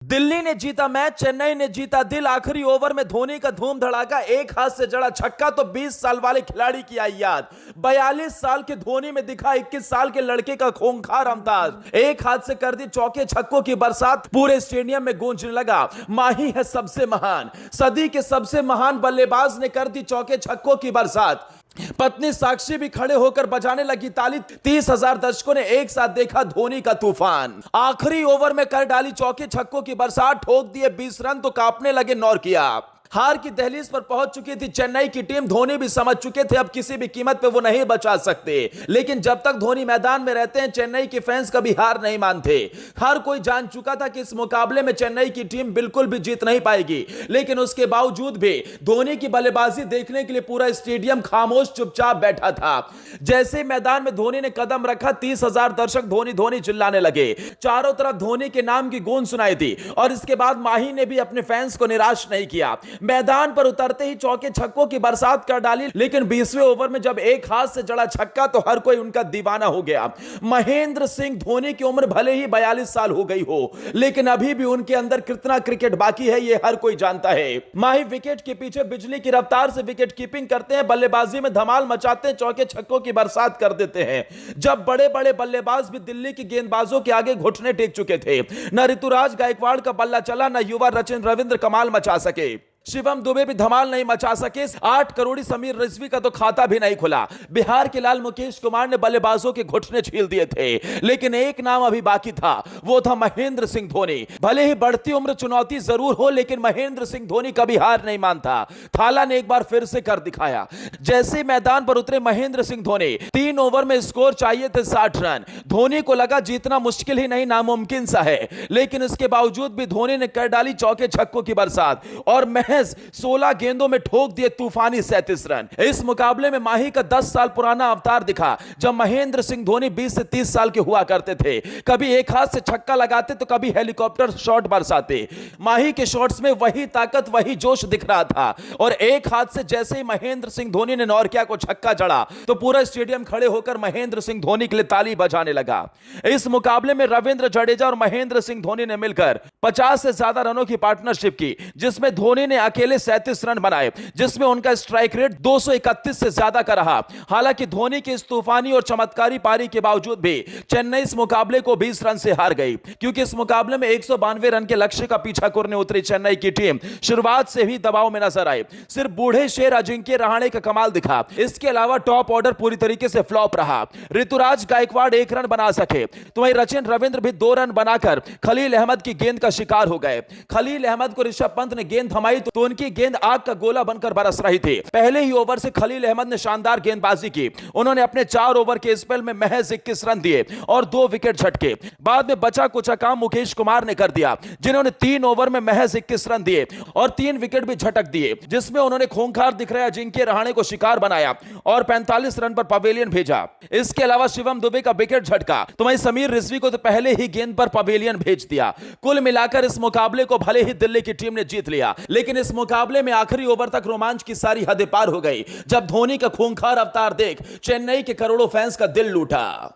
दिल्ली ने जीता मैच, चेन्नई ने जीता दिल। आखिरी ओवर में धोनी का धूम धड़ाका, एक हाथ से जड़ा छक्का तो 20 साल वाले खिलाड़ी की आई याद। 42 साल के धोनी में दिखा 21 साल के लड़के का खूंखार अंदाज। एक हाथ से कर दी चौके छक्कों की बरसात, पूरे स्टेडियम में गूंजने लगा माही है सबसे महान। सदी के सबसे महान बल्लेबाज ने कर दी चौके छक्कों की बरसात। पत्नी साक्षी भी खड़े होकर बजाने लगी ताली। 30,000 दर्शकों ने एक साथ देखा धोनी का तूफान। आखिरी ओवर में कर डाली चौके छक्कों की बरसात, ठोक दिए 20 रन तो कांपने लगे नॉर्किया। हार की दहलीज पर पहुंच चुकी थी चेन्नई की टीम। धोनी भी समझ चुके थे अब किसी भी कीमत पे वो नहीं बचा सकते, लेकिन जब तक धोनी मैदान में रहते हैं चेन्नई के फैंस कभी हार नहीं मानते। हर कोई जान चुका था कि इस मुकाबले में चेन्नई की टीम बिल्कुल भी जीत नहीं पाएगी, लेकिन उसके बावजूद भी धोनी की बल्लेबाजी देखने के लिए पूरा स्टेडियम खामोश चुपचाप बैठा था। जैसे मैदान में धोनी ने कदम रखा, 30,000 दर्शक धोनी धोनी चिल्लाने लगे। चारों तरफ धोनी के नाम की गूंज सुनाई दी और इसके बाद माही ने भी अपने फैंस को निराश नहीं किया। मैदान पर उतरते ही चौके छक्कों की बरसात कर डाली, लेकिन 20वें ओवर में जब एक हाथ से जड़ा छक्का तो हर कोई उनका दीवाना हो गया। महेंद्र सिंह धोनी की उम्र भले ही 42 साल हो गई हो, लेकिन अभी भी उनके अंदर कितना क्रिकेट बाकी है ये हर कोई जानता है। माही विकेट के पीछे बिजली की रफ्तार से विकेट कीपिंग करते हैं, बल्लेबाजी में धमाल मचाते हैं, चौके छक्कों की बरसात कर देते हैं। जब बड़े बड़े बल्लेबाज भी दिल्ली के गेंदबाजों के आगे घुटने टेक चुके थे, न ऋतुराज गायकवाड़ का बल्ला चला, न युवा रचिन रविंद्र कमाल मचा सके, शिवम दुबे भी धमाल नहीं मचा सके, 8 करोड़ी समीर रिजवी का तो खाता भी नहीं खुला। बिहार के लाल मुकेश कुमार ने बल्लेबाजों के घुटने छील दिए थे, लेकिन एक नाम अभी बाकी था, वो था महेंद्र सिंह धोनी। भले ही बढ़ती उम्र चुनौती जरूर हो, लेकिन महेंद्र सिंह धोनी कभी हार नहीं मानता। थाला ने एक बार फिर से कर दिखाया। जैसे मैदान पर उतरे महेंद्र सिंह धोनी, 3 ओवर में स्कोर चाहिए थे 60 रन। धोनी को लगा जीतना मुश्किल ही नहीं नामुमकिन सा है, लेकिन इसके बावजूद भी धोनी ने कर डाली चौके छक्कों की बरसात और 16 गेंदों में ठोक दिए तूफानी 37 रन। इस मुकाबले में माही का 10 साल पुराना अवतार दिखा, जब महेंद्र सिंह धोनी 20 से 30 साल के हुआ करते थे। कभी एक हाथ से छक्का लगाते तो कभी हेलीकॉप्टर शॉट बरसाते। माही के शॉट्स में वही ताकत वही जोश दिख रहा था, और एक हाथ से जैसे ही महेंद्र सिंह धोनी ने नॉर्किया को छक्का जड़ा तो पूरा स्टेडियम खड़े होकर महेंद्र सिंह धोनी के लिए ताली बजाने लगा। इस मुकाबले में रविंद्र जडेजा और महेंद्र सिंह धोनी ने मिलकर 50 से ज्यादा रनों की पार्टनरशिप की, जिसमें धोनी ने अकेले 37 रन बनाए, जिसमें उनका स्ट्राइक रेट 231 से ज्यादा का रहा। हालांकि धोनी की इस तूफानी और चमत्कारी पारी के बावजूद भी चेन्नई इस मुकाबले को 20 रन से हार गई, क्योंकि इस मुकाबले में 192 रन के लक्ष्य का पीछा करने उतरी चेन्नई की टीम शुरुआत से ही दबाव में नजर आई। सिर्फ बूढ़े शेर अजिंक्य रहाणे का कमाल दिखा, इसके अलावा टॉप ऑर्डर पूरी तरीके से फ्लॉप रहा। ऋतुराज गायकवाड़ 1 रन बना सके, तो वहीं रचिन रविंद्र भी 2 रन बनाकर खलील अहमद की गेंद का शिकार हो गए। खलील अहमद को ऋषभ पंत ने गेंद थमाई तो उनकी गेंद आग का गोला बनकर बरस रही थी। पहले ही ओवर से खलील अहमद ने शानदार गेंदबाजी की। उन्होंने अपने 4 ओवर के स्पेल में महज 21 रन दिए और 2 विकेट झटके। बाद में बचा कुचा काम मुकेश कुमार ने कर दिया, जिन्होंने 3 ओवर में महज 21 रन दिए और 3 विकेट भी झटक दिए, जिसमें उन्होंने खूंखार दिख रहे अजिंक्य रहाणे को शिकार बनाया और 45 रन पर पवेलियन भेजा। इसके अलावा शिवम दुबे का विकेट झटका, तो वहीं समीर रिजवी को तो पहले ही गेंद पर पवेलियन भेज दिया। कुल मिलाकर इस मुकाबले को भले ही दिल्ली की टीम ने जीत लिया, लेकिन इस मुकाबले में आखिरी ओवर तक रोमांच की सारी हदें पार हो गई, जब धोनी का खूंखार अवतार देख चेन्नई के करोड़ों फैंस का दिल लूटा।